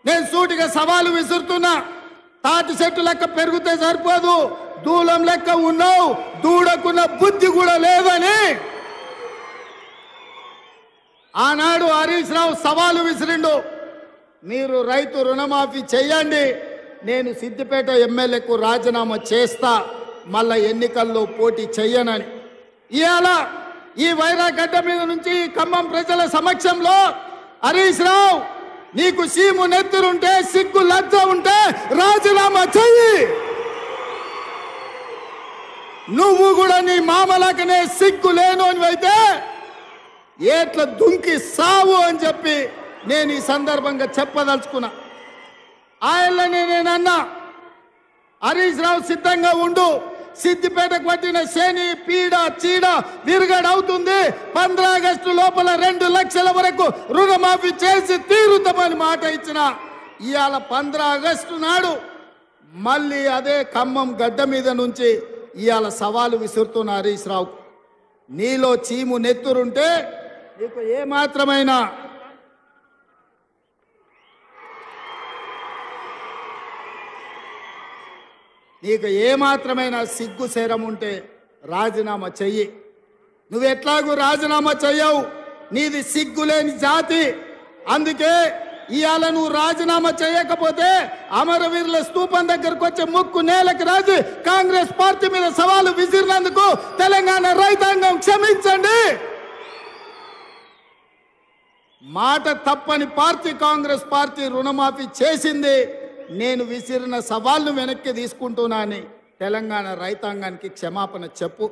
నేను సూటిగా సవాలు విసురుతున్నా. తాటి చెట్టు లెక్క పెరిగితే సరిపోదు, దూలం లెక్క ఉన్నావు, దూడకున్న బుద్ధి కూడా లేదని ఆనాడు హరీష్ రావు సవాలు విసిరిండు. మీరు రైతు రుణమాఫీ చేయండి, నేను సిద్దిపేట ఎమ్మెల్యేకు రాజీనామా చేస్తా, మళ్ళా ఎన్నికల్లో పోటీ చెయ్యనని. ఇవాళ ఈ వైరాగడ్డ మీద నుంచి ఖమ్మం ప్రజల సమక్షంలో హరీష్ రావు, నీకు సీము నెత్తురుంటే, సిగ్గు లజ్జ ఉంటే రాజీనామా చెయ్యి. నువ్వు కూడా నీ మామలకనే సిగ్గు లేనోనివైతే ఏట్ల దుంకి సావు అని చెప్పి నేను ఈ సందర్భంగా చెప్పదలుచుకున్నా. ఆయననే నేనన్నా, హరీష్ రావు సిద్ధంగా ఉండు, సిద్దిపేటకు పట్టిన శని పీడ చీడ విరుగడవుతుంది. 15 ఆగస్టు లోపల 2 లక్షల వరకు రుణమాఫీ చేసి తీరుతామని మాట ఇచ్చిన. ఇవాళ 15 ఆగస్టు నాడు మళ్ళీ అదే ఖమ్మం గడ్డ మీద నుంచి ఇవాళ సవాలు విసురుతున్న హరీష్ రావు, నీలో చీము నెత్తురుంటే నీకు ఏమాత్రమైన సిగ్గు శరం ఉంటే రాజీనామా చెయ్యి. నువ్వు ఎట్లాగూ రాజీనామా చెయ్యవు, నీది సిగ్గులేని జాతి. అందుకే ఇవాళ నువ్వు రాజీనామా చేయకపోతే అమరవీరుల స్తూపం దగ్గరకు వచ్చే ముక్కు నేలకు రాజు కాంగ్రెస్ పార్టీ మీద సవాలు విసిరినందుకు తెలంగాణ రైతాంగం క్షమించండి. మాట తప్పని పార్టీ కాంగ్రెస్ పార్టీ రుణమాఫీ చేసింది. నేను విసిరిన సవాల్ను వెనక్కి తీసుకుంటున్నానని తెలంగాణ రైతాంగానికి క్షమాపణ చెప్పు.